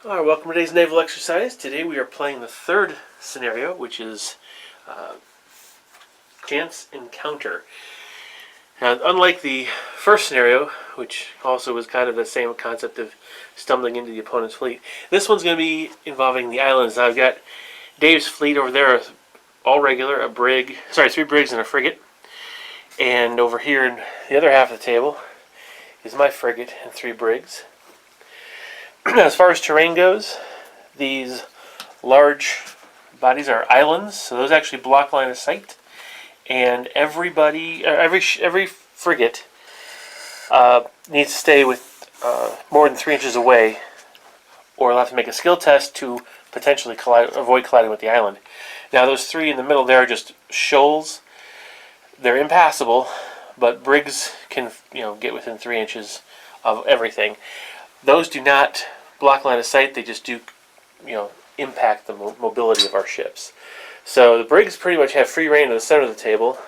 Alright, welcome to today's naval exercise. Today we are playing the third scenario, which is chance encounter. Now, unlike the first scenario, which also was kind of the same concept of stumbling into the opponent's fleet, this one's going to be involving the islands. Now, I've got Dave's fleet over there, all regular, three brigs and a frigate. And over here in the other half of the table is my frigate and three brigs. As far as terrain goes, these large bodies are islands, so those actually block line of sight. And every frigate needs to stay with more than 3 inches away, or they'll have to make a skill test to potentially avoid colliding with the island. Now, those three in the middle there are just shoals. They're impassable, but brigs can get within 3 inches of everything. Those do not block line of sight. They just do, impact the mobility of our ships. So the brigs pretty much have free reign to the center of the table,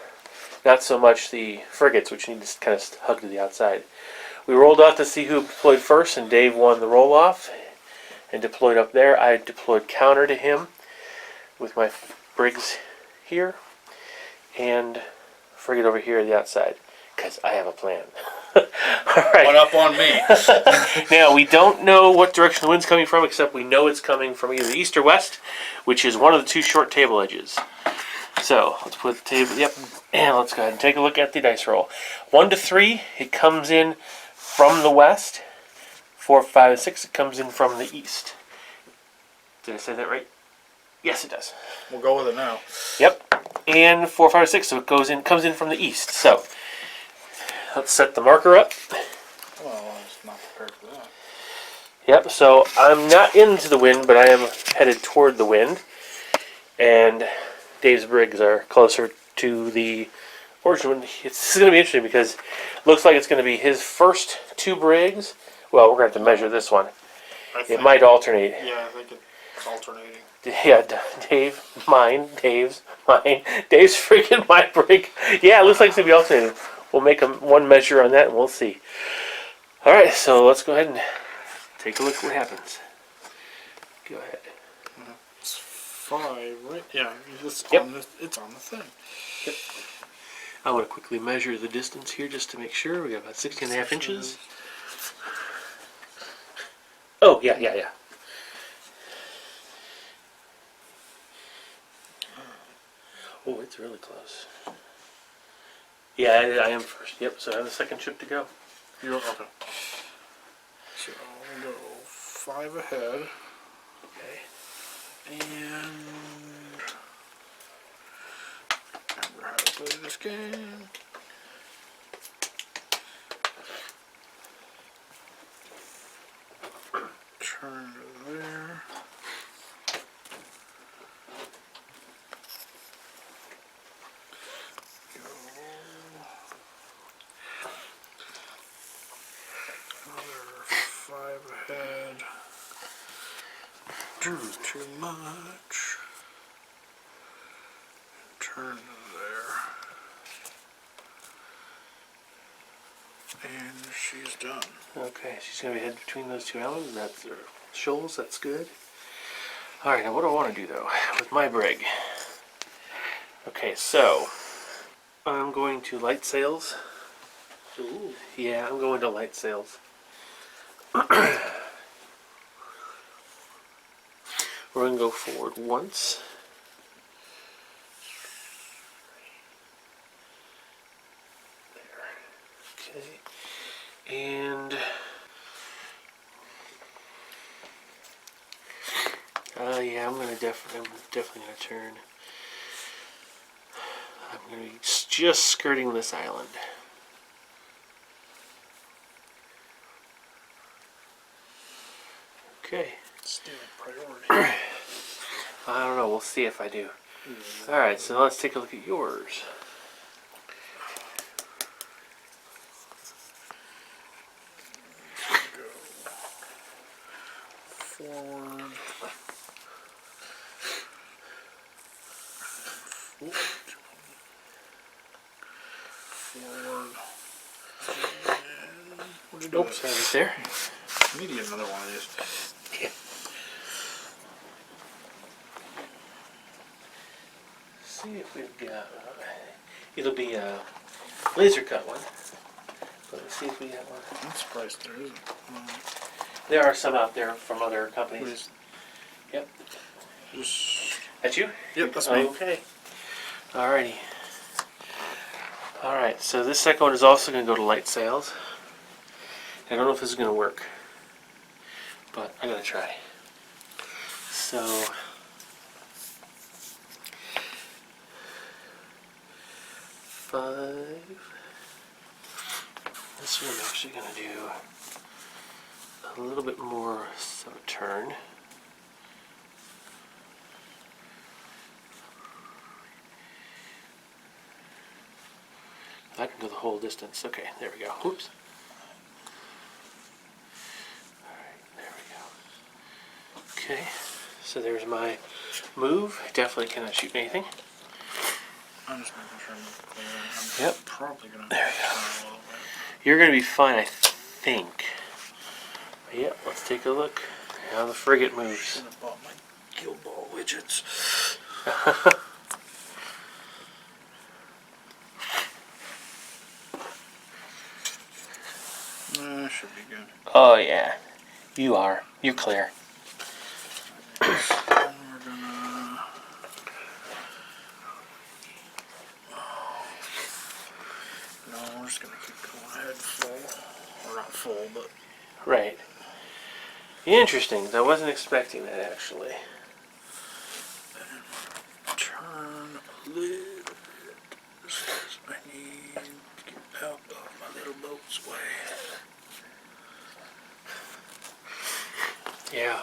not so much the frigates, which need to kind of hug to the outside. We rolled off to see who deployed first, and Dave won the roll-off and deployed up there. I deployed counter to him with my brigs here and frigate over here at the outside, because I have a plan. All right. One up on me. Now, we don't know what direction the wind's coming from, except we know it's coming from either east or west, which is one of the two short table edges. So, let's put the table, and let's go ahead and take a look at the dice roll. 1 to 3, it comes in from the west. 4, 5, and 6, it comes in from the east. Did I say that right? Yes, it does. We'll go with it now. Yep. And 4, 5, 6, so it comes in from the east. So, let's set the marker up. Well, I was not prepared for that. Yep, so I'm not into the wind, but I am headed toward the wind. And Dave's brigs are closer to the original wind. This is going to be interesting because it looks like it's going to be his first two brigs. Well, we're going to have to measure this one. It might alternate. Yeah, I think it's alternating. Yeah, Dave's mine. Dave's freaking my brig. Yeah, it looks like it's going to be alternating. We'll make one measure on that, and we'll see. All right, so let's go ahead and take a look at what happens. Go ahead. It's 5, right? Yeah, it's on the thing. Yep. I want to quickly measure the distance here just to make sure. We got about 16.5 inches. Oh, yeah. Oh, it's really close. Yeah, I am first. Yep, so I have the second ship to go. You're okay. So we'll go 5 ahead. Okay. And remember how to play this game. Turn to there. Ahead. Too much. Turn to there. And she's done. Okay, she's going to be headed between those two islands. That's their shoals. That's good. All right, now what do I want to do, though, with my brig? Okay, so I'm going to light sails. Ooh. Yeah, I'm going to light sails. We're going to go forward once. There. Okay. And yeah, I'm definitely going to turn. I'm going to be just skirting this island. Okay. Still priority. I don't know. We'll see if I do. Alright, so let's take a look at yours. Go forward. Forward. And what did you do? Oops, right there. I need to get another one of these. Yeah. see if we've got. It'll be a laser cut one. Let's see if we have one. I'm surprised there isn't. There are some out there from other companies. Please. Yep. Just. That's you? Yep, that's me. Okay. Alrighty. Alright, so this second one is also going to go to light sails. I don't know if this is going to work, but I'm going to try. So, 5. This one I'm actually going to do a little bit more of a turn. I can go the whole distance. Okay, there we go. Whoops. Alright, there we go. Okay, so there's my move. I definitely cannot shoot anything. I'm just making sure I'm clear. I'm Yep. probably going to There we go. turn a little bit. You're going to be fine, I think. But yeah, let's take a look how the frigate moves. Should have bought my gill ball widgets. Should be good. Oh yeah, you are. You're clear. And we're gonna. No, we're just gonna keep going ahead full. Or not full, but. Right. Interesting. I wasn't expecting that actually. Turn a little bit. I need to get out of my little boat's way. Yeah.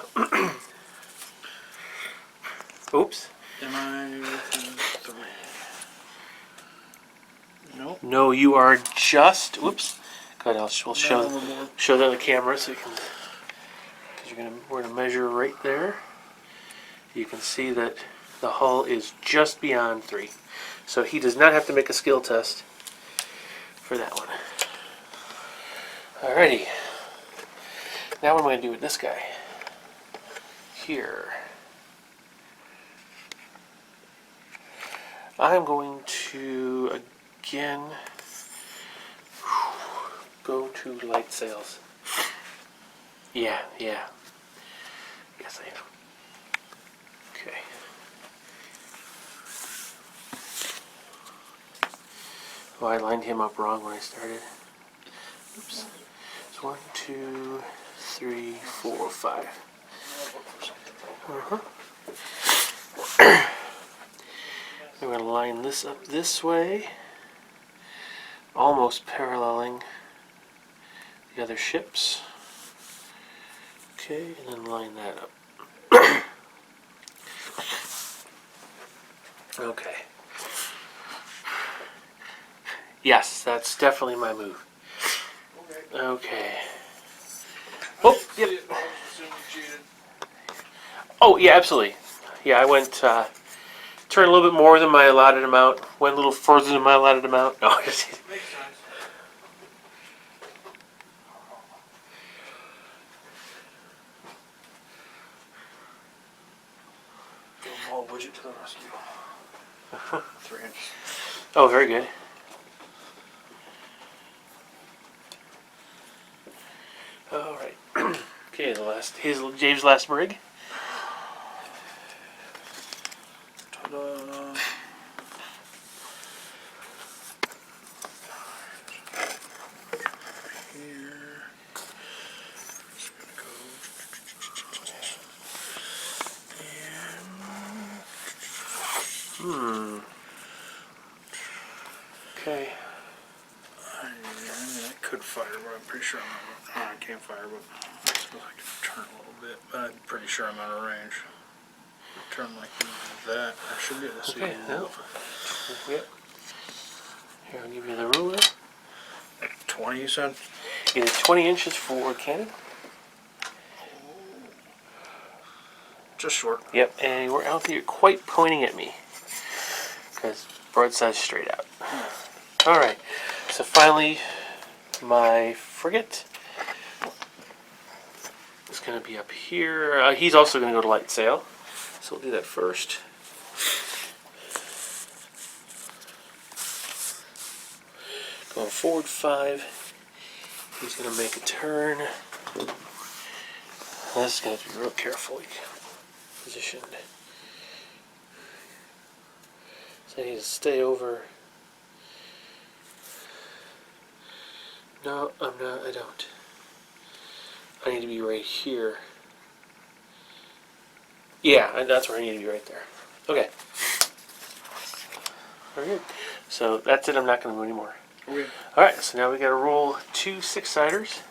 Oops. Am I within 3? Nope. No, you are just. Whoops. Go ahead. We'll No, show more. that on the camera so you can. Because we're gonna measure right there. You can see that the hull is just beyond 3, so he does not have to make a skill test for that one. Alrighty. Now what am I gonna do with this guy? Here. I'm going to again go to light sails. Yeah. Yes, I am. Okay. Oh, I lined him up wrong when I started. Oops. It's 1, 2, 3, 4, 5. I'm going to line this up this way, almost paralleling the other ships. Okay, and then line that up. Okay. Yes, that's definitely my move. Okay. Oh, yep. Oh, yeah, absolutely. Yeah, I went, turned a little bit more than my allotted amount, went a little further than my allotted amount. No, just Makes sense. Gill ball widget to the rescue. 3 inches. oh, very good. All right. Okay, here's James' last brig. Ta-da. Here. Just gonna go. Okay. I could fire, but I'm pretty sure I can't fire, but I suppose I can turn a little bit. But I'm pretty sure I'm out of range. Turn like that. I should be able to see Okay, a little. Yep. Here, I'll give you the ruler. 20, you said? It is 20 inches for cannon. Just short. Yep, and we're out there quite pointing at me. Because broadside straight out. Alright, so finally, my frigate is going to be up here. He's also going to go to light sail. So we'll do that first. Going forward 5. He's going to make a turn. This is going to be real carefully positioned. So I need to stay over. No, I'm not. I don't. I need to be right here. Yeah, and that's where I need to be, right there. Okay. Very good. So that's it. I'm not going to move anymore. Okay. All right. So now we got to roll 2 6-siders.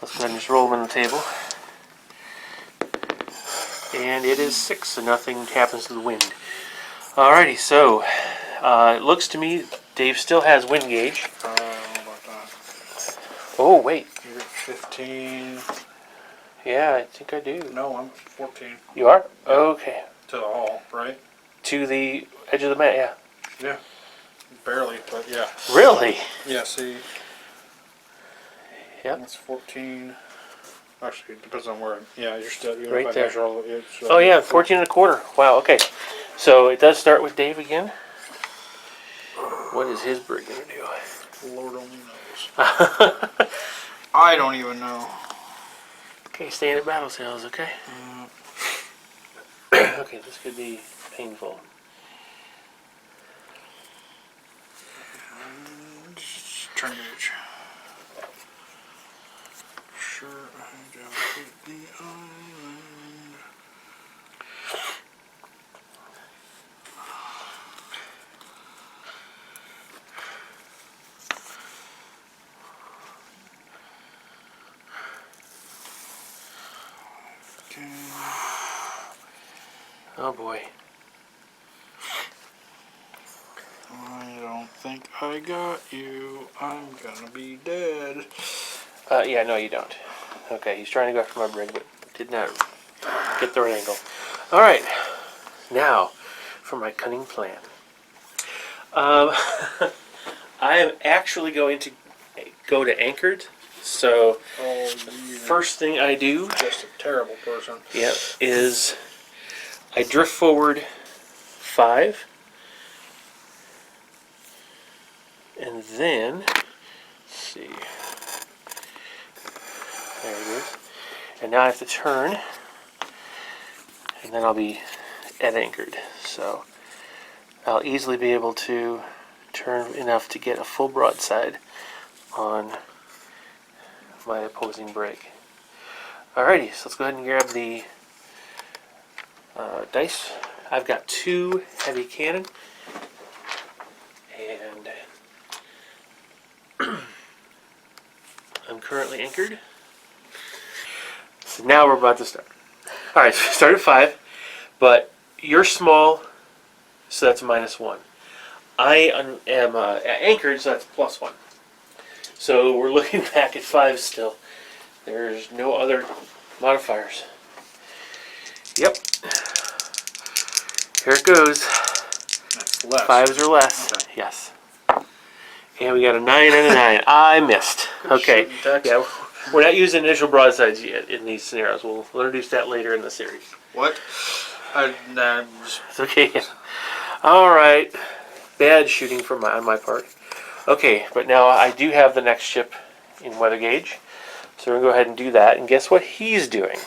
Let's go ahead and just roll them on the table. And it is 6, so nothing happens to the wind. Alrighty. So it looks to me Dave still has wind gauge. How about that? Oh wait. You're at 15. Yeah, I think I do. No, I'm 14. You are? Yeah. Okay. To the hall, right? To the edge of the mat. Yeah. Yeah. Barely, but yeah. Really? Yeah, see. Yep. That's 14. Actually, it depends on where. Yeah, you're still. You know, Right if I there. measure all of it, Oh yeah, 14 1/4. Wow. Okay. So it does start with Dave again. What is his bird gonna do? Lord only knows. I don't even know. Okay, staying at battle sales. Okay. Okay, this could be painful. Turn gauge. Sure, I don't hit the island. Okay. Oh boy. I don't think I got you. I'm gonna be dead. Yeah, no, you don't. Okay, he's trying to go after my brig, but did not get the right angle. All right, now for my cunning plan. I am actually going to go to anchored. So Oh, first thing I do, just a terrible person. yep, is I drift forward 5, and then let's see. There it is. And now I have to turn, and then I'll be at anchored. So I'll easily be able to turn enough to get a full broadside on my opposing brig. Alrighty, so let's go ahead and grab the dice. I've got 2 heavy cannon, and I'm currently anchored. So now we're about to start. Alright, so start at 5, but you're small, so that's -1. I am anchored, so that's +1. So we're looking back at 5 still. There's no other modifiers. Yep. Here it goes. That's less. 5s or less. Okay. Yes. And we got a 9 and a 9. I missed. Okay. Shooting text. Yeah, we're not using initial broadsides yet in these scenarios. We'll introduce that later in the series. What? It's okay. Yeah. All right. Bad shooting on my part. Okay, but now I do have the next ship in weather gauge. So we're going to go ahead and do that. And guess what he's doing?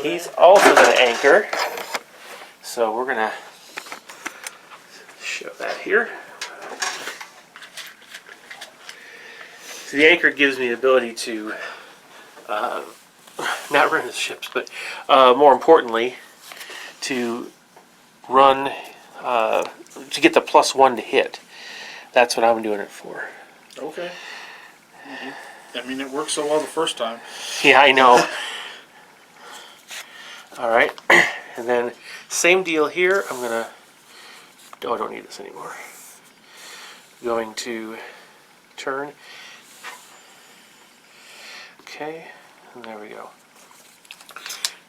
He's also going to anchor. So we're going to show that here. So the anchor gives me the ability to not run the ships, but more importantly, to run, to get the +1 to hit. That's what I'm doing it for. Okay. I mean, it worked so well the first time. Yeah, I know. All right, and then same deal here. I'm gonna. Oh, I don't need this anymore. Going to turn. Okay, and there we go.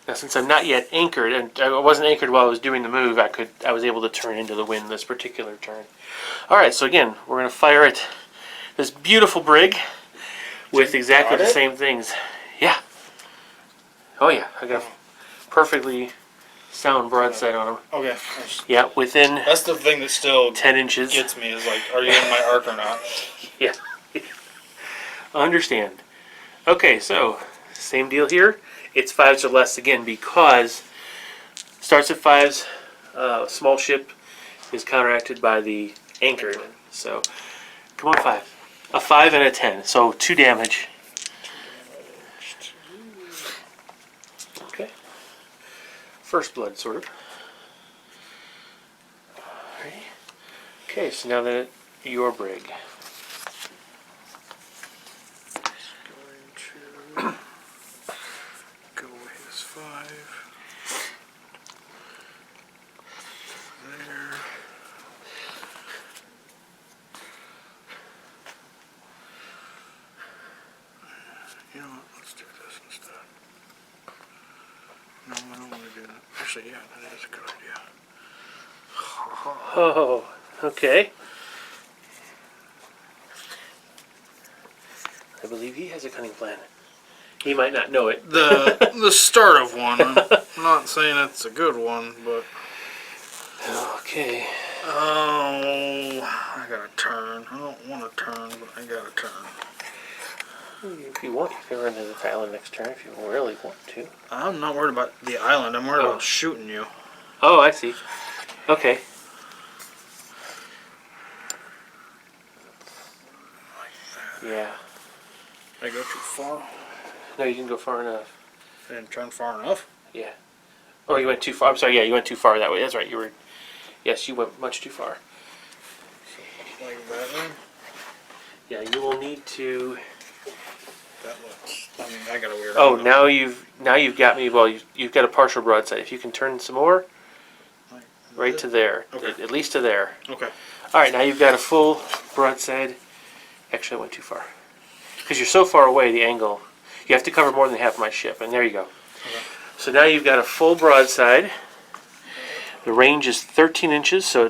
Now, since I'm not yet anchored, and I wasn't anchored while I was doing the move, I was able to turn into the wind this particular turn. All right, so again, we're gonna fire at this beautiful brig with exactly the same things. Yeah. Oh yeah, I got perfectly sound broadside on them. Okay. Yeah, within That's the thing that still 10 inches. gets me is like, are you in my arc or not? Yeah. Understand. Okay, so same deal here. It's 5s or less again because starts at 5s. Small ship is counteracted by the anchor. So come on, 5. A 5 and a 10. So 2 damage. Okay. First blood, sort of. Alrighty. Okay, so now that your brig. Going to go his 5. There. You know what? Let's do this instead. No, I don't want to do that. Actually, yeah, that is a good idea. Oh, okay. I believe he has a cunning plan. He might not know it. The start of one. I'm not saying it's a good one, but Okay. oh, I gotta turn. I don't want to turn, but I gotta turn. If you want, you can run to the island next turn if you really want to. I'm not worried about the island. I'm worried about shooting you. Oh, I see. Okay. Yeah. Did I go too far? No, you didn't go far enough. I didn't turn far enough. Yeah. Oh, you went too far. I'm sorry. Yeah, you went too far that way. That's right. You were. Yes, you went much too far. Like that one? Yeah, you will need to. That looks. I mean, I got a weird. Oh, angle. now you've got me. Well, you've got a partial broadside. If you can turn some more, Like right this? to there. Okay. At least to there. Okay. All right, now you've got a full broadside. Actually, I went too far. Because you're so far away, the angle. You have to cover more than half my ship, and there you go. Okay. So now you've got a full broadside. The range is 13 inches, so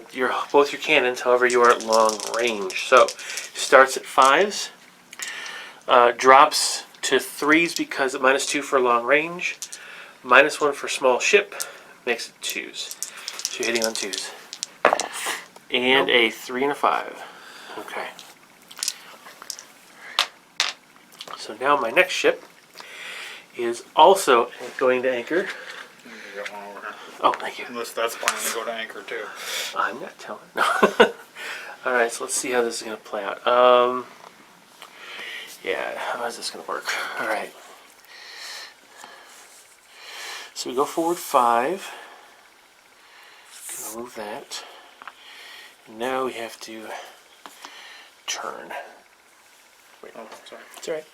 both your cannons, however, you are at long range. So starts at 5s, drops to 3s because at -2 for long range, -1 for small ship, makes it 2s. So you're hitting on 2s. And a 3 and a 5. Okay. So now my next ship is also going to anchor. You got one over here. Oh, thank you. Unless that's planning to go to anchor too. I'm not telling. No. All right, so let's see how this is going to play out. Yeah, how is this going to work? All right. So we go forward 5. Gonna move that. And now we have to turn. Wait, Oh, sorry. it's all right.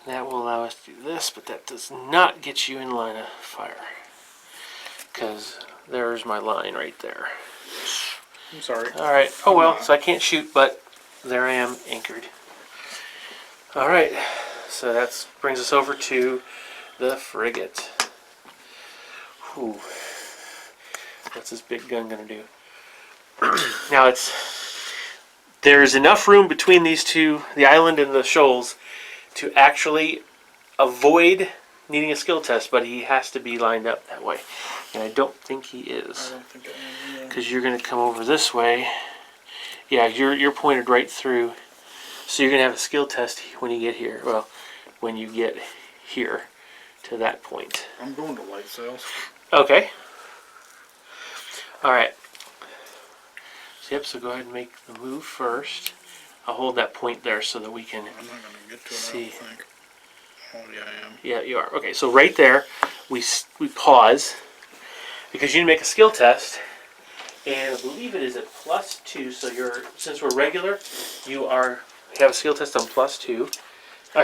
That will allow us to do this, but that does not get you in line of fire. Because there's my line right there. I'm sorry. Alright, oh well, so I can't shoot, but there I am anchored. Alright, so that brings us over to the frigate. Whew. What's this big gun gonna do? Now there's enough room between these two, the island and the shoals, to actually avoid needing a skill test, but he has to be lined up that way. And I don't think he I is. don't think I am. Because you're going to come over this way. Yeah, you're pointed right through. So you're going to have a skill test when you get here. Well, when you get here to that point. I'm going to light sails. Okay. Alright. So, yep, so go ahead and make the move first. I'll hold that point there so that we can I'm not going to get to it, see. I don't think. Oh, yeah, I am. Yeah, you are. Okay, so right there, we pause because you need to make a skill test, and I believe it is at +2. So since we're regular, you have a skill test on +2.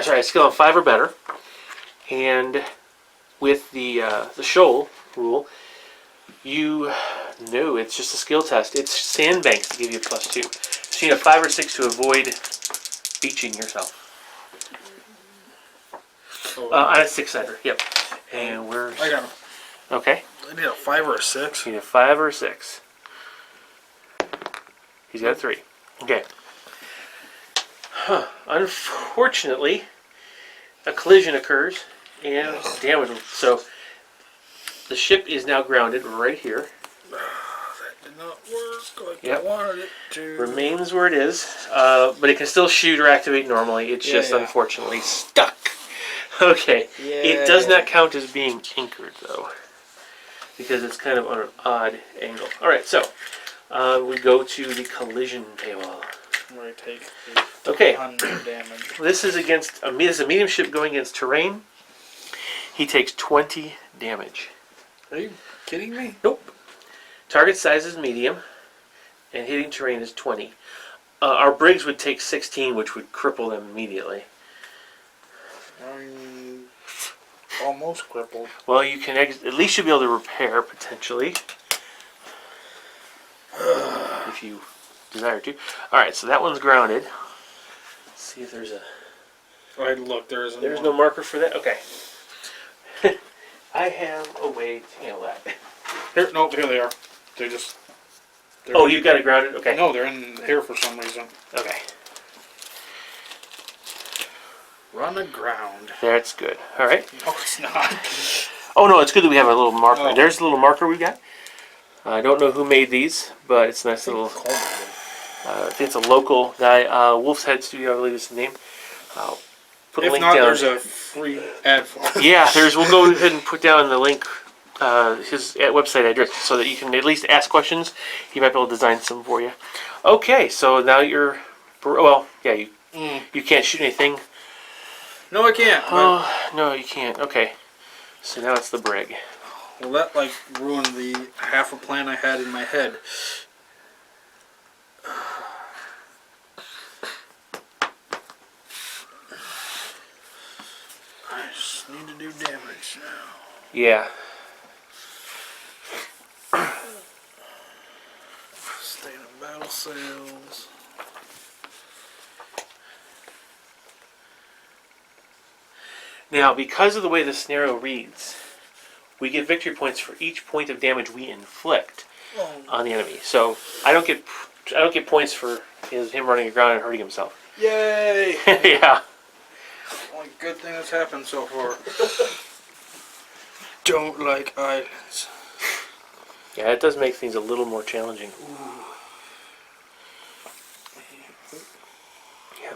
Sorry, a skill on 5 or better, and with the shoal rule, no, it's just a skill test. It's sandbanks to give you a +2. So you need a 5 or 6 to avoid beaching yourself. On a 6-sider, yep. And where's... I got him. Okay. I need a 5 or a 6. You need a 5 or a 6. He's got a 3. Okay. Unfortunately, a collision occurs, and damage. So the ship is now grounded right here. That did not work like Yep. I wanted it to. Remains where it is, but it can still shoot or activate normally. It's just unfortunately stuck. Okay. It does not count as being anchored though, because it's kind of on an odd angle. All right, so we go to the collision table. Where I take Okay. 100 damage. This is against this is a medium ship going against terrain. He takes 20 damage. Are you kidding me? Nope. Target size is medium, and hitting terrain is 20. Our brigs would take 16, which would cripple them immediately. I'm almost crippled. Well, you can at least you'll be able to repair potentially, if you desire to. All right, so that one's grounded. Let's see if there's a. Right, look, there's no marker for that. Okay. I have a way to handle that. Here, no, here they are. They just. Oh, you've got it grounded. Okay. No, they're in here for some reason. Okay. Run aground. That's good. All right. No, it's not. Oh no, it's good that we have a little marker. Oh. There's a little marker we got. I don't know who made these, but it's a nice little. I think it's a local guy. Wolf's Head Studio, I believe is the name. I'll put a link down. There's a free ad for it. Yeah, we'll go ahead and put down the link, his website address, so that you can at least ask questions. He might be able to design some for you. Okay, so now you're. Well, yeah, you can't shoot anything. No, I can't. Oh, no, you can't. Okay. So now it's the brig. Well, that like ruined the half a plan I had in my head. I just need to do damage now. Yeah. State of battle sails. Now, because of the way the scenario reads, we get victory points for each point of damage we inflict on the enemy. So I don't get points for him running aground and hurting himself. Yay! Yeah. Only good thing that's happened so far. Don't like islands. Yeah, it does make things a little more challenging. Yeah.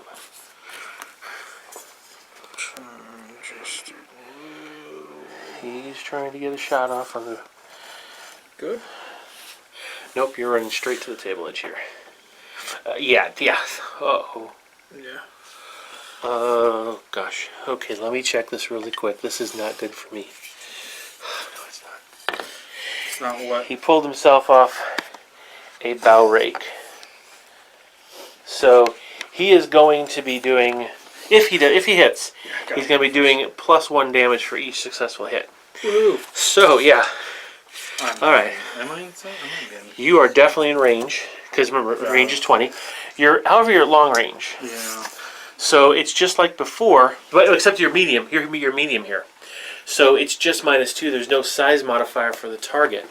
Just He's trying to get a shot off on the. good. Nope, you're running straight to the table edge here. Yeah. Uh-oh. Yeah. Oh, gosh. Okay, let me check this really quick. This is not good for me. No, it's not. It's not what? He pulled himself off a bow rake. So he is going to be doing, if he hits, he's going to be doing +1 damage for each successful hit. Woo. So yeah, all right. Am I inside? Am I in? You are definitely in range because remember range is 20. However, you're at long range. Yeah. So it's just like before, but except you're medium. You're medium here. So it's just -2. There's no size modifier for the target.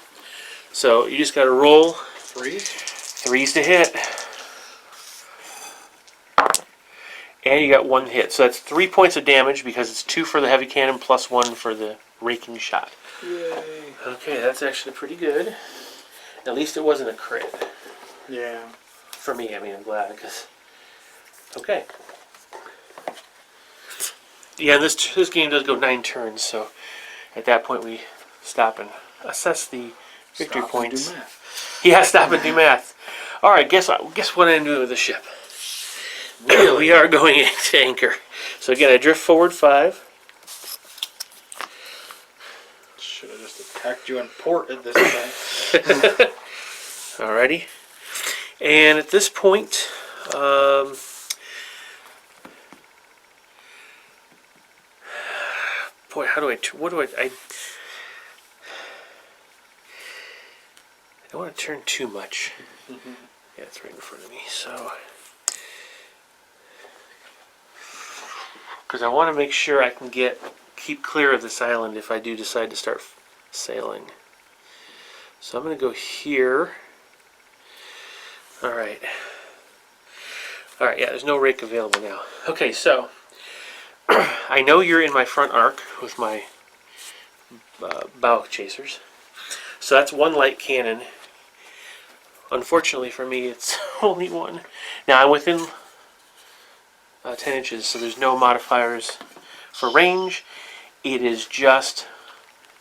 So you just got to roll 3s to hit. And you got 1 hit. So that's 3 points of damage because it's 2 for the heavy cannon +1 for the raking shot. Yay. Okay, that's actually pretty good. At least it wasn't a crit. Yeah. For me, I mean, I'm glad because. Okay. Yeah, this game does go 9 turns, so at that point we stop and assess the victory points. Yeah, stop and do math. All right, guess what I'm doing with the ship. Really? We are going into anchor. So again, I drift forward 5. Should have just attacked you on port at this time. Alrighty. And at this point, boy, how do I? What do I don't want to turn too much. Mm-hmm. Yeah, it's right in front of me. So, because I want to make sure I can keep clear of this island if I do decide to start sailing. So I'm going to go here. Alright, yeah, there's no rake available now. Okay, so I know you're in my front arc with my bow chasers. So that's one light cannon. Unfortunately for me, it's only one. Now I'm within 10 inches, so there's no modifiers for range. It is just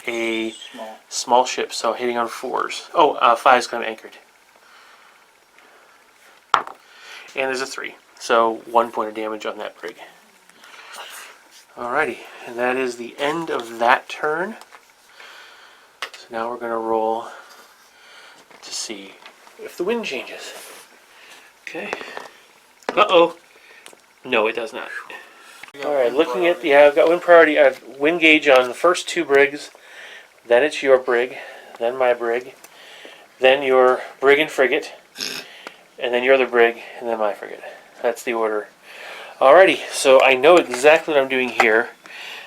a small ship, so hitting on 4s. Oh, 5's kind of anchored. And there's a 3, so 1 point of damage on that brig. Alrighty, and that is the end of that turn. So now we're going to roll to see if the wind changes. Okay. Uh-oh. No, it does not. Alright, looking at, yeah, I've got wind priority. I have wind gauge on the first 2 brigs. Then it's your brig. Then my brig. Then your brig and frigate. And then your other brig. And then my frigate. That's the order. Alrighty, so I know exactly what I'm doing here.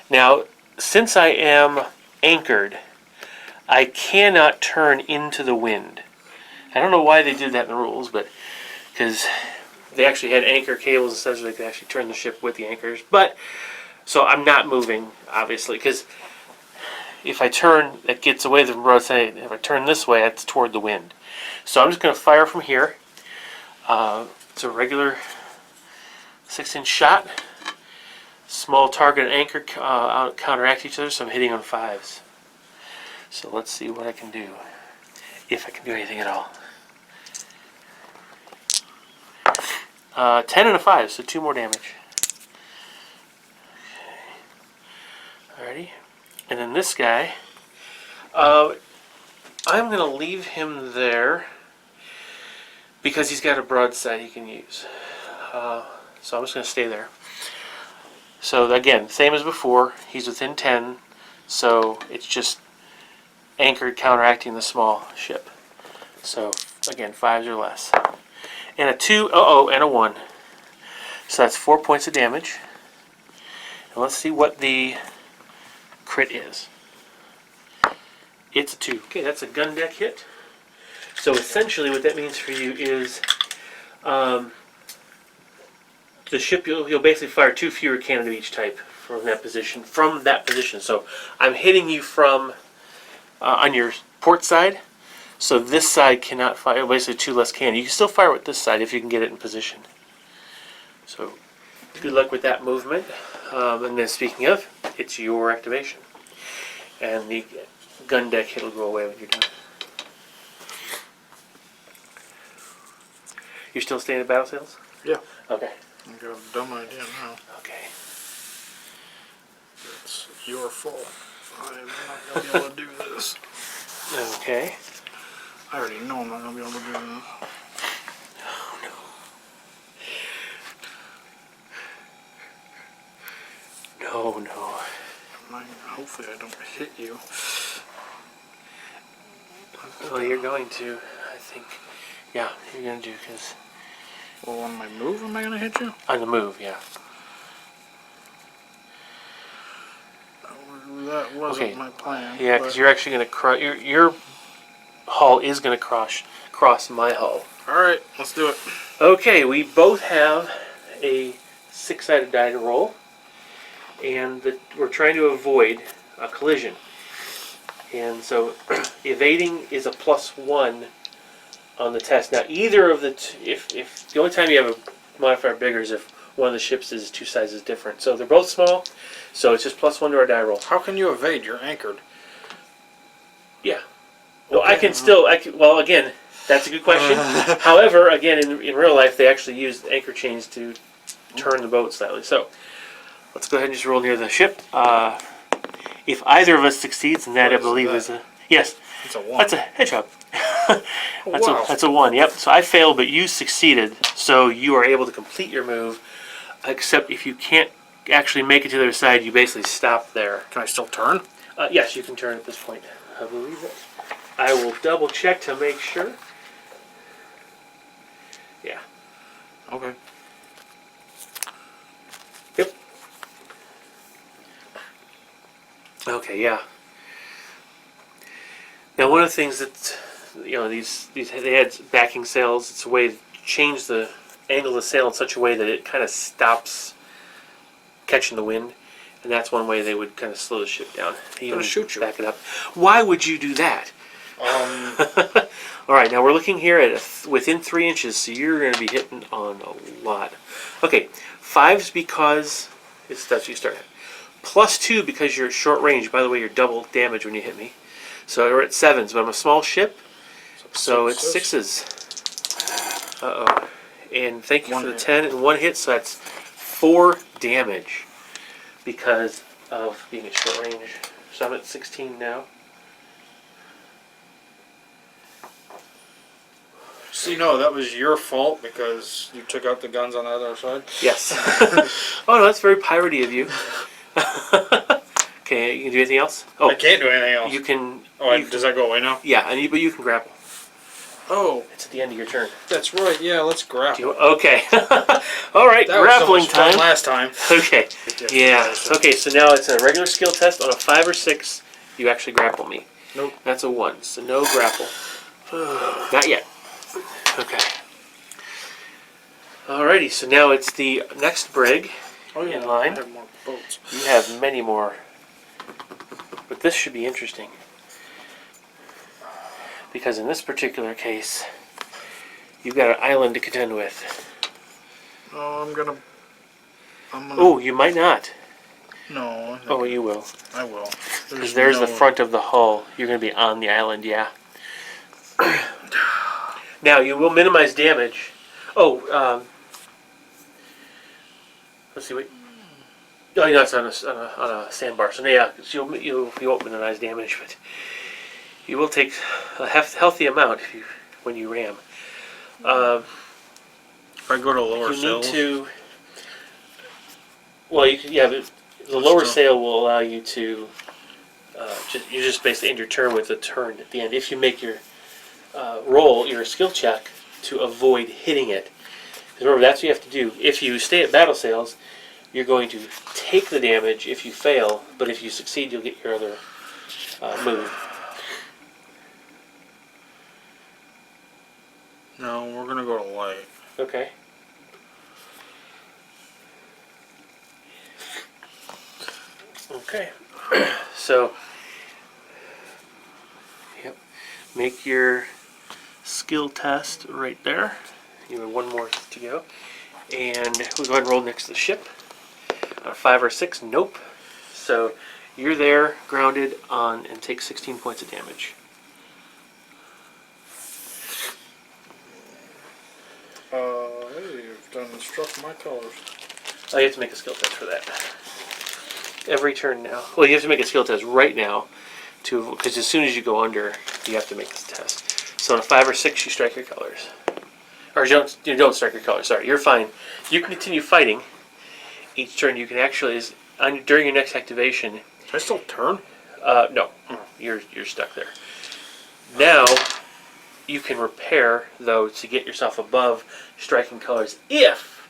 Now, since I am anchored, I cannot turn into the wind. I don't know why they did that in the rules, but because they actually had anchor cables and such, so they could actually turn the ship with the anchors. But so I'm not moving, obviously, because if I turn, it gets away from the broadside. If I turn this way, it's toward the wind. So I'm just going to fire from here. It's a regular 6-inch shot. Small target and anchor counteract each other, so I'm hitting on 5s. So let's see what I can do, if I can do anything at all. 10 and a 5, so 2 more damage. Alrighty. And then this guy, I'm going to leave him there because he's got a broadside he can use. So I'm just going to stay there. So again, same as before, he's within 10, so it's just anchored counteracting the small ship. So again, 5s or less. And a 2, and a 1. So that's 4 points of damage. And let's see what the crit is. It's a 2. Okay, that's a gun deck hit. So essentially what that means for you is the ship, you'll basically fire 2 fewer cannon of each type from that position. So I'm hitting you from on your port side. So this side cannot fire, basically 2 less cannon. You can still fire with this side if you can get it in position. So good luck with that movement. And then speaking of, it's your activation. And the gun deck hit will go away when you're done. You're still staying at battle sails? Yeah. Okay. I've got a dumb idea now. Okay. It's your fault. I'm not going to be able to do this. Okay. I already know I'm not going to be able to do this. Oh no. No. Hopefully I don't hit you. Well, you're going to, I think. Yeah, you're going to do, because... Well, on my move, am I going to hit you? On the move, yeah. That wasn't my plan. Yeah, because you're actually going to cross... Your hull is going to cross my hull. Alright, let's do it. Okay, we both have a 6-sided die to roll. And we're trying to avoid a collision. And so evading is a +1 on the test. Now either of the if the only time you have a modifier bigger is if one of the ships is 2 sizes different. So they're both small, so it's just +1 to our die roll. How can you evade? You're anchored. Yeah. Well, okay. Well, again, that's a good question. However, again, in real life, they actually use anchor chains to turn the boat slightly. So let's go ahead and just roll near the ship. If either of us succeeds, and that I believe is a... Yes. It's a 1. That's a hedgehog. Wow. That's a 1, yep. So I failed, but you succeeded. So you are able to complete your move, except if you can't actually make it to the other side, you basically stop there. Can I still turn? Yes, you can turn at this point. I believe it. I will double check to make sure. Yeah. Okay. Yep. Okay, yeah. Now, one of the things that these they had backing sails. It's a way to change the angle of the sail in such a way that it kind of stops catching the wind, and that's one way they would kind of slow the ship down. Even shoot you. back it up. Why would you do that? All right, now we're looking here at within 3 inches, so you're going to be hitting on a lot. Okay, 5's because that's what you start at. +2 because you're at short range. By the way, you're double damage when you hit me. So we're at 7's, but I'm a small ship, so it's 6's. Uh-oh. And thank you for the 10 and 1 hit, so that's 4 damage because of being at short range. So I'm at 16 now. See, no, that was your fault because you took out the guns on the other side. Yes. Oh no, that's very piratey of you. Okay, you can do anything else? Oh, I can't do anything else. you can. Does that go away now? Yeah, but you can grapple. Oh, It's at the end of your turn. that's right. Yeah, let's grapple. Okay. All right, That grappling was so much fun time. last time. Okay. Yeah. Okay, so now it's a regular skill test. On a 5 or 6, you actually grapple me. Nope. That's a 1, so no grapple. Not yet. Okay. Alrighty, so now it's the next brig in line. I have more boats. You have many more. But this should be interesting. Because in this particular case, you've got an island to contend with. Oh, I'm gonna. Oh, you might not. No. I think Oh, you will. I will. Because there's the front of the hull. You're going to be on the island, yeah. Now, you will minimize damage. Oh, let's see, wait. Oh, no, it's on a sandbar. So, yeah, so you won't minimize damage, but you will take a healthy amount when you ram. If I go to lower You sails. need to. Well, you can, yeah, but the lower sail will allow you to. You just basically end your turn with a turn at the end. If you make your roll, your skill check to avoid hitting it. Because remember, that's what you have to do. If you stay at battle sails, you're going to take the damage if you fail, but if you succeed, you'll get your other move. No, we're gonna go to light. Okay. Okay. So, yep. Make your skill test right there. You have 1 more to go. And we'll go ahead and roll next to the ship. 5 or 6, nope. So you're there, grounded on, and take 16 points of damage. You've done struck my colors. Oh, you have to make a skill test for that. Every turn now. Well, you have to make a skill test right now, because as soon as you go under, you have to make this test. So on a 5 or 6, you strike your colors. Or you don't strike your colors. Sorry, you're fine. You can continue fighting. Each turn, you can actually, during your next activation. Can I still turn? No, you're stuck there. Now, you can repair though to get yourself above striking colors if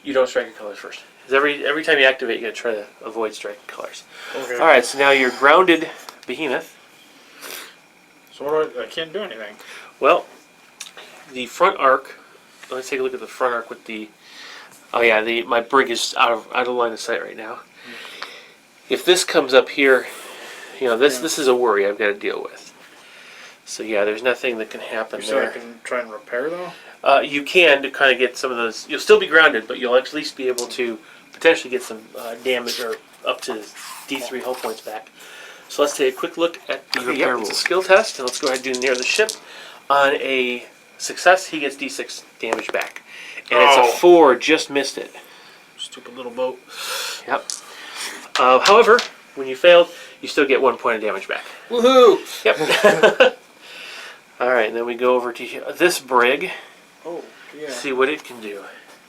you don't strike your colors first. Because every time you activate, you gotta try to avoid striking colors. Okay. All right, so now you're grounded, behemoth. So what I can't do anything. Well, the front arc. Let's take a look at the front arc with the. Oh yeah, my brig is out of line of sight right now. If this comes up here, this is a worry I've got to deal with. So yeah, there's nothing that can happen You there. said I can try and repair though? You can to kind of get some of those. You'll still be grounded, but you'll at least be able to potentially get some damage or up to D3 hull points back. So let's take a quick look at the repair rules. It's a skill test, and let's go ahead and do near the ship. On a success, he gets D6 damage back. And it's a 4, just missed it. Stupid little boat. Yep. However, when you failed, you still get 1 point of damage back. Woohoo! Yep. All right, and then we go over to this brig. Oh, yeah. See what it can do.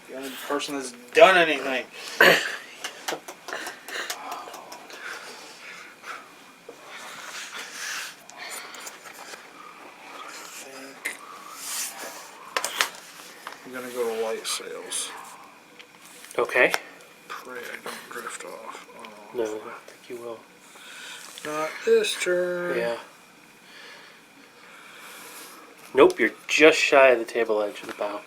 The only person that's done anything. I'm gonna go to light sails. Okay. Pray I don't drift off. Oh, No, I don't think you will. not this turn. Yeah. Nope, you're just shy of the table edge of the bow.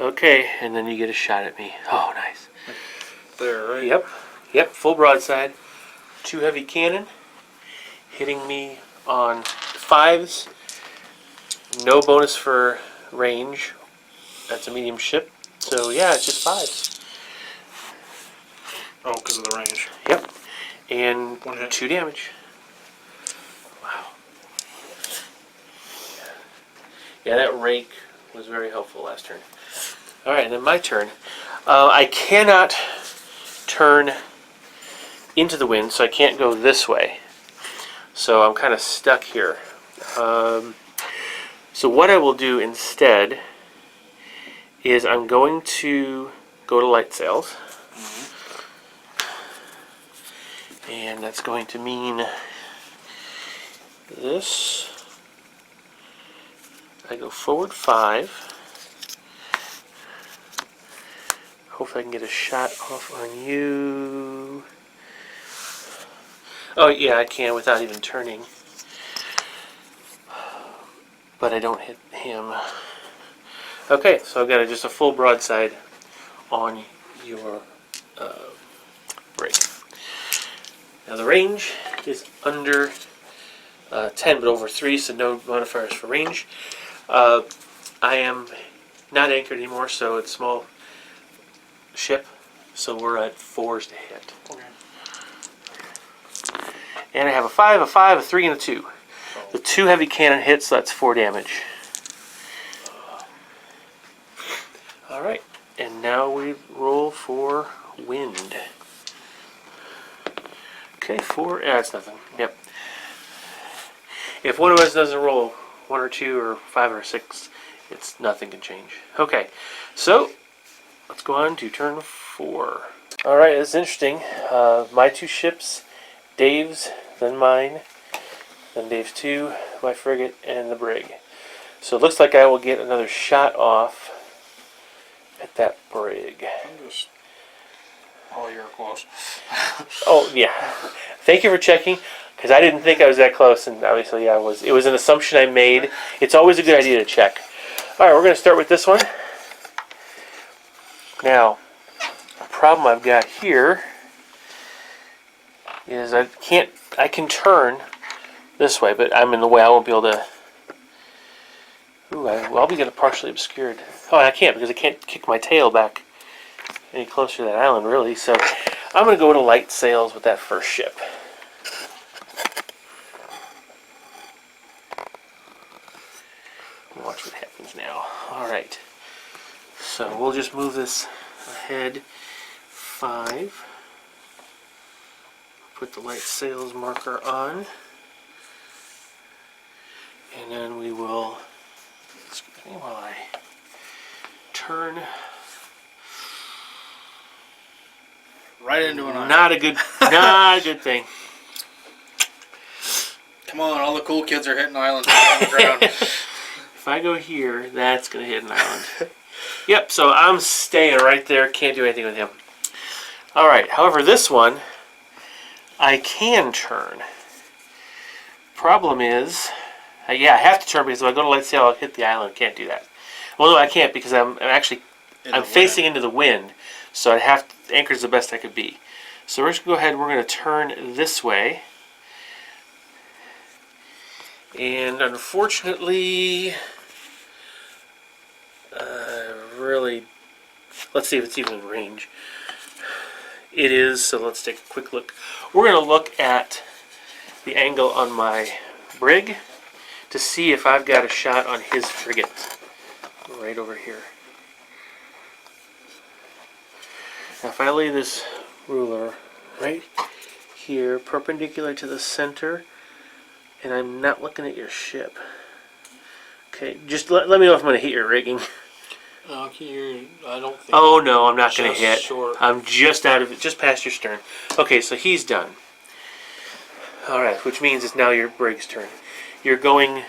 Okay, and then you get a shot at me. Oh, nice. there, right? Yep, full broadside. 2 heavy cannon hitting me on 5s. No bonus for range. That's a medium ship. So yeah, it's just 5s. Oh, because of the range. Yep. And 1 hit. 2 damage. Wow. Yeah, that rake was very helpful last turn. Alright, and then my turn. I cannot turn into the wind, so I can't go this way. So I'm kind of stuck here. So what I will do instead is I'm going to go to light sails. And that's going to mean this. I go forward 5. Hopefully I can get a shot off on you. Oh yeah, I can without even turning. But I don't hit him. Okay, so I've got just a full broadside on your break. Now the range is under 10, but over 3, so no modifiers for range. I am not anchored anymore, so it's small ship, so we're at 4s to hit. Okay. And I have a 5, a 5, a 3, and a 2. The 2 heavy cannon hits, so that's 4 damage. Alright, and now we roll for wind. Okay, 4, that's nothing. Yep. If one of us doesn't roll 1 or 2 or 5 or 6, it's nothing can change. Okay, so let's go on to turn 4. Alright, it's interesting. My 2 ships, Dave's, then mine, then Dave's 2, my frigate, and the brig. So it looks like I will get another shot off at that brig. I'm just... Oh, you're close. Oh, yeah. Thank you for checking, because I didn't think I was that close, and obviously I was. It was an assumption I made. It's always a good idea to check. Alright, we're going to start with this one. Now, the problem I've got here is I can turn this way, but I'm in the way. I won't be able to... Ooh, I'll be getting partially obscured. Oh, I can't, because I can't kick my tail back any closer to that island, really. So I'm going to go to light sails with that first ship. Watch what happens now. Alright. So we'll just move this ahead 5. Put the light sails marker on. And then we will, excuse me while I turn. Right into an island. Not a good thing. Come on, all the cool kids are hitting islands on the ground. If I go here, that's going to hit an island. Yep, so I'm staying right there. Can't do anything with him. Alright, however, this one, I can turn. Problem is, yeah, I have to turn because if I go to light sail, I'll hit the island. Can't do that. Well, no, I can't because I'm facing into the wind. So I'd have to anchor is the best I could be. So we're just going to go ahead and we're going to turn this way. And unfortunately, really, let's see if it's even in range. It is, so let's take a quick look. We're going to look at the angle on my brig to see if I've got a shot on his frigate. Right over here. Now if I lay this ruler right here, perpendicular to the center, and I'm not looking at your ship. Okay, just let me know if I'm going to hit your rigging. Okay, I don't think... Oh no, I'm not going to hit. Short. I'm just out of it, just past your stern. Okay, so he's done. Alright, which means it's now your brig's turn. You're going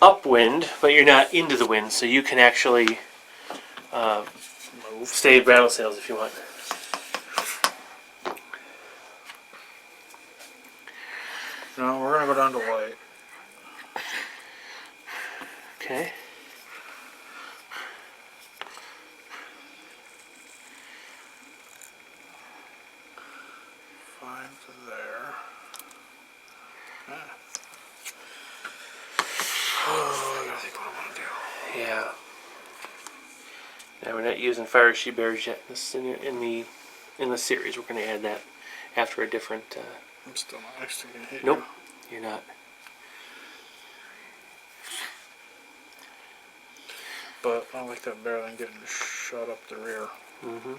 upwind, but you're not into the wind, so you can actually stay battle sails if you want. No, we're going to go down to white. Okay. 5 to there. Ah. Oh, I gotta think what I want to do. Yeah. Now we're not using fire she bears yet in the series. We're going to add that after a different. I'm still not actually gonna hit Nope, you. you're not. But I like that better than getting shot up the rear. Mm-hmm.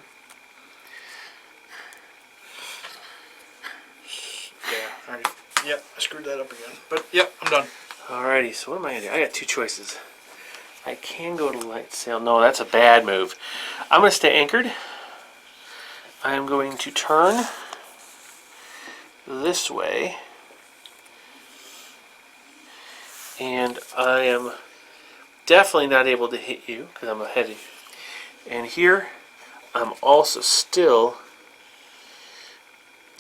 Yeah, yep, I screwed that up again. But yep, I'm done. Alrighty, so what am I going to do? I got two choices. I can go to light sail. No, that's a bad move. I'm going to stay anchored. I am going to turn this way. And I am definitely not able to hit you because I'm ahead of you. And here, I'm also still...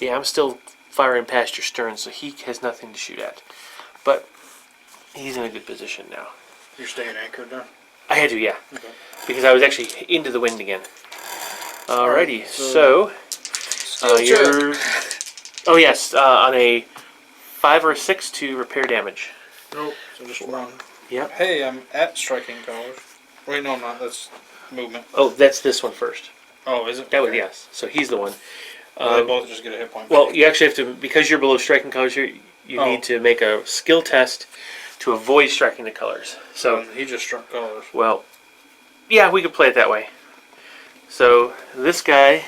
Yeah, I'm still firing past your stern, so he has nothing to shoot at. But he's in a good position now. You're staying anchored there? I had to, yeah. Okay. Because I was actually into the wind again. Alrighty, Alright, so you're... Oh yes, on a 5 or a 6 to repair damage. Nope, so just one. Yep. Hey, I'm at striking colors. Wait, no, I'm not. That's movement. Oh, that's this one first. Oh, is it? That was, yes. So he's the one. They both just get a hit point. Well, you actually have to, because you're below striking colors here, you need to make a skill test to avoid striking the colors. So he just struck colors. well, yeah, we could play it that way. So this guy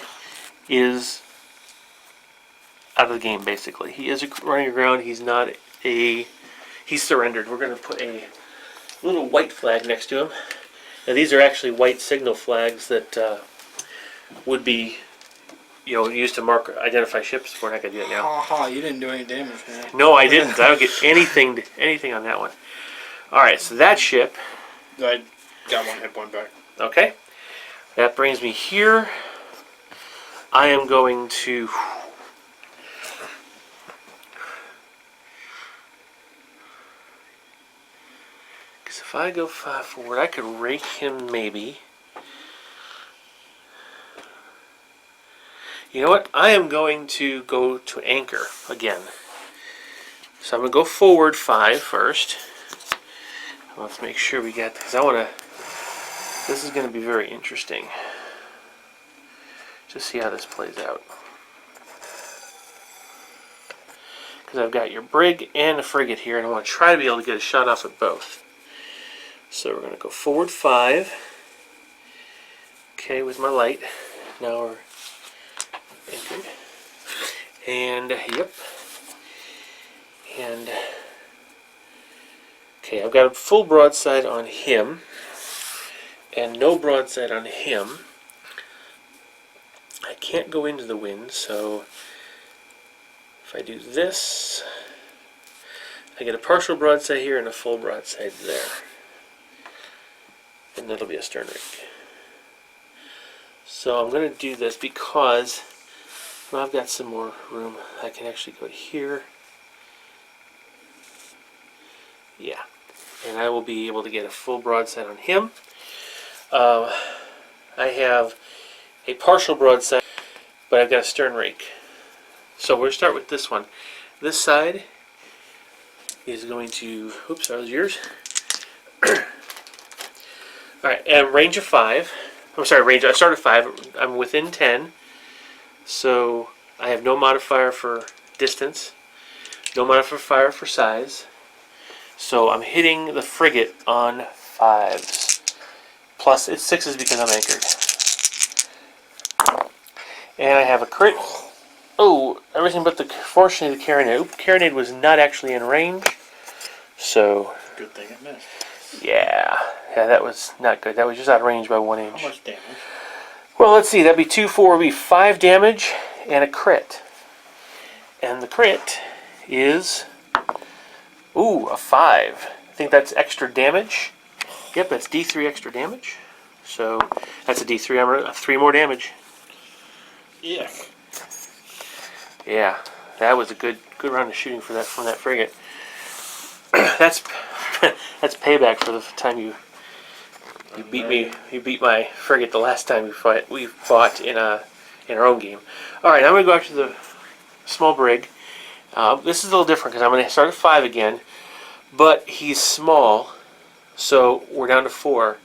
is out of the game, basically. He is running aground. He's not a... He's surrendered. We're going to put a little white flag next to him. Now these are actually white signal flags that would be, used to identify ships. We're not going to do it now. Haha, you didn't do any damage, man. No, I didn't. I don't get anything on that one. All right, so that ship. I got one hit point back. Okay, that brings me here. I am going to. Because if I go 5 forward, I could rake him maybe. You know what? I am going to go to anchor again. So I'm going to go forward 5 first. Let's make sure we got, because I want to, this is going to be very interesting. Just see how this plays out. Because I've got your brig and a frigate here, and I want to try to be able to get a shot off at both. So we're going to go forward 5. Okay, with my light. Now we're anchored. And, yep. And, okay, I've got a full broadside on him. And no broadside on him. I can't go into the wind, so if I do this, I get a partial broadside here and a full broadside there. And that'll be a stern rake. So I'm going to do this because now I've got some more room. I can actually go here. Yeah. And I will be able to get a full broadside on him. I have a partial broadside, but I've got a stern rake. So we'll start with this one. This side is going to, oops, that was yours. Alright, and range of 5. I'm sorry, I started 5. I'm within 10. So I have no modifier for distance, no modifier for size. So I'm hitting the frigate on 5s. Plus it's 6s because I'm anchored. And I have a crit. Oh, everything but fortunately the carronade. Oop, carronade was not actually in range. So good thing it missed. Yeah, that was not good. That was just out of range by 1 inch. How much damage? Well, let's see. That'd be 2, 4, would be 5 damage and a crit. And the crit is, ooh, a 5. I think that's extra damage. Yep, that's D3 extra damage. So that's a D3 armor, 3 more damage. Yeah. Yeah, that was a good round of shooting for that from that frigate. That's payback for the time you beat me. You beat my frigate the last time we fought in our own game. All right, I'm gonna go after the small brig. This is a little different because I'm going to start at 5 again, but he's small, so we're down to 4.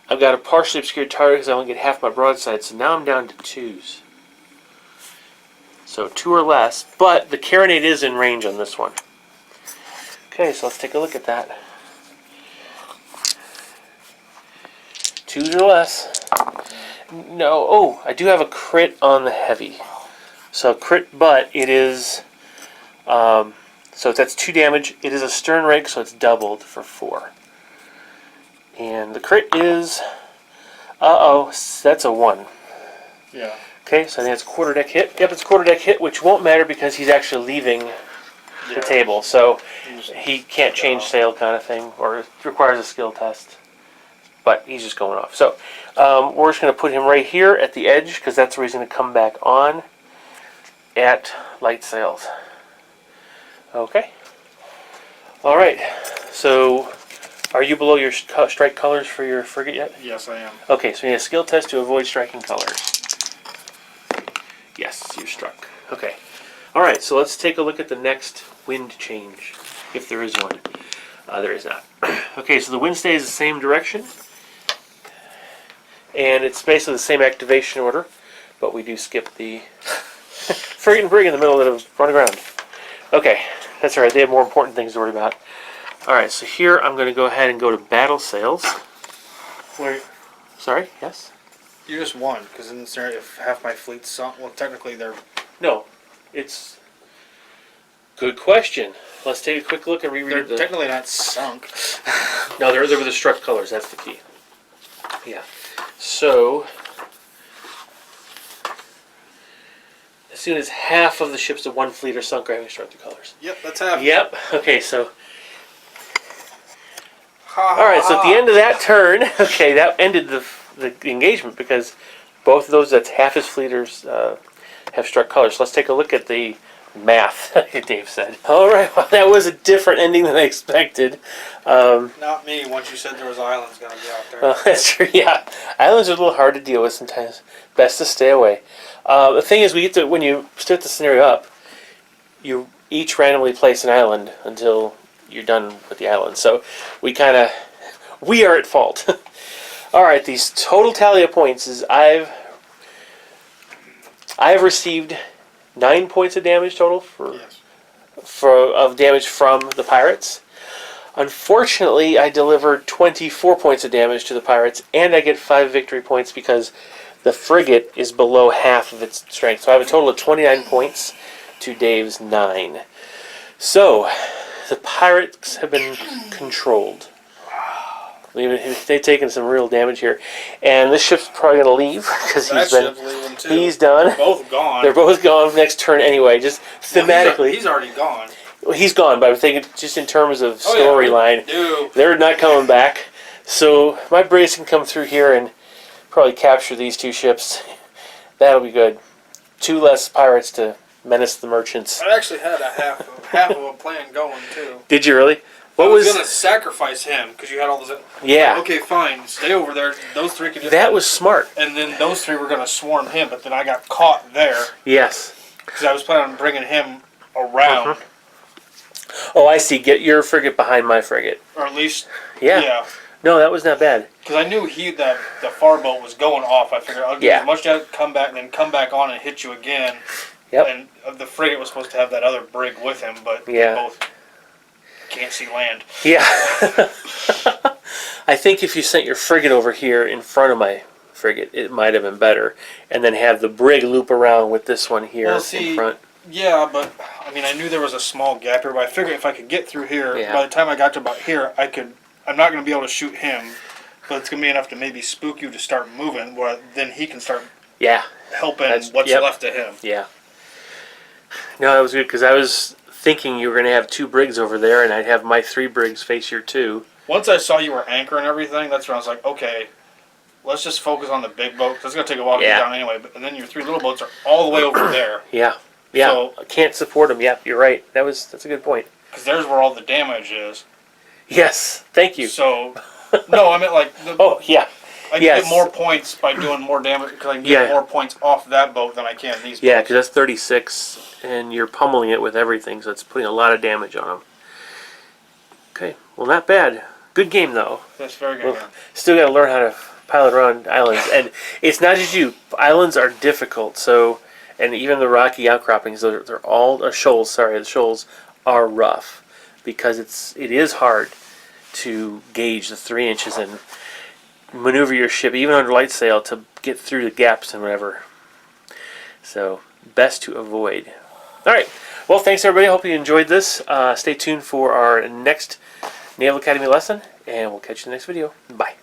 I've got a partially obscured target because I only get half my broadside, so now I'm down to 2s. So 2 or less, but the carronade is in range on this one. Okay, so let's take a look at that. 2s or less. No, oh, I do have a crit on the heavy. So crit, but it is, so that's 2 damage. It is a stern rig, so it's doubled for 4. And the crit is, that's a 1. Yeah. Okay, so I think it's a quarter deck hit. Yep, it's a quarter deck hit, which won't matter because he's actually leaving the table. So he can't change sail kind of thing, or it requires a skill test. But he's just going off. So we're just going to put him right here at the edge because that's where he's going to come back on at light sails. Okay. All right. So are you below your strike colors for your frigate yet? Yes, I am. Okay, so you need a skill test to avoid striking colors. Yes, you're struck. Okay. All right, so let's take a look at the next wind change, if there is one. There is not. Okay, so the wind stays the same direction. And it's basically the same activation order, but we do skip the frigate and brig in the middle that have run aground. Okay, that's all right. They have more important things to worry about. All right, so here I'm going to go ahead and go to battle sails. Wait, Sorry, yes? you just won, because in this scenario, if half my fleet's sunk, well, technically they're... No, it's... Good question. Let's take a quick look and reread They're technically not sunk. No, they're with the struck colors. That's the key. Yeah. So, as soon as half of the ships of one fleet are sunk, or having struck the colors. Yep, that's happening. Yep. Okay, so... Alright, so at the end of that turn, okay, that ended the engagement because both of those, that's half his fleeters, have struck colors. So let's take a look at the math, Dave said. Alright, well, that was a different ending than I expected. Not me, once you said there was islands going to be out there. Well, that's true, yeah. Islands are a little hard to deal with sometimes. Best to stay away. The thing is, we get to, when you start the scenario up, you each randomly place an island until you're done with the island. So we are at fault. Alright, these total tally of points is I've received 9 points of damage total of damage from the pirates. Unfortunately, I delivered 24 points of damage to the pirates, and I get 5 victory points because the frigate is below half of its strength. So I have a total of 29 points to Dave's 9. So, the pirates have been controlled. They've taken some real damage here. And this ship's probably going to leave because he's done. They're both gone. They're both gone next turn anyway, just thematically. He's already gone. Well, he's gone, but I'm thinking just in terms of storyline. They're not coming back. So my brigs can come through here and probably capture these 2 ships. That'll be good. 2 less pirates to menace the merchants. I actually had a half of a plan going too. Did you really? I was going to sacrifice him because you had all those... Yeah. Okay, fine. Stay over there. Those 3 could just... That was smart. And then those 3 were going to swarm him, but then I got caught there. Yes. Because I was planning on bringing him around. Oh, I see. Get your frigate behind my frigate. Or at least... Yeah. No, that was not bad. Because I knew the far boat was going off. I figured I'll get as much as come back and then come back on and hit you again. Yep. And the frigate was supposed to have that other brig with him, but they both can't see land. Yeah. I think if you sent your frigate over here in front of my frigate, it might have been better. And then have the brig loop around with this one here in front. Yeah, but I mean, I knew there was a small gap here, but I figured if I could get through here, by the time I got to about here, I'm not going to be able to shoot him, but it's going to be enough to maybe spook you to start moving, where then he can start helping what's left of him. Yeah. No, that was good, because I was thinking you were going to have 2 brigs over there, and I'd have my 3 brigs face your 2. Once I saw you were anchoring everything, that's when I was like, okay, let's just focus on the big boat, because it's going to take a while to get down anyway, and then your 3 little boats are all the way over there. Yeah. So, I can't support them. Yeah, you're right. That's a good point. Because there's where all the damage is. Yes, thank you. So, no, I meant like... I can Yes. get more points by doing more damage because I can Yeah. get more points off that boat than I can these Yeah, boats. because that's 36, and you're pummeling it with everything, so it's putting a lot of damage on them. Okay, well, not bad. Good game, though. That's very good. Well, Yeah. still got to learn how to pilot around islands, and it's not just you. Islands are difficult, so, and even the rocky outcroppings, they're all shoals. Sorry, the shoals are rough because it is hard to gauge the 3 inches and maneuver your ship even under light sail to get through the gaps and whatever. So best to avoid. All right. Well, thanks everybody. Hope you enjoyed this. Stay tuned for our next Naval Academy lesson, and we'll catch you in the next video. Bye.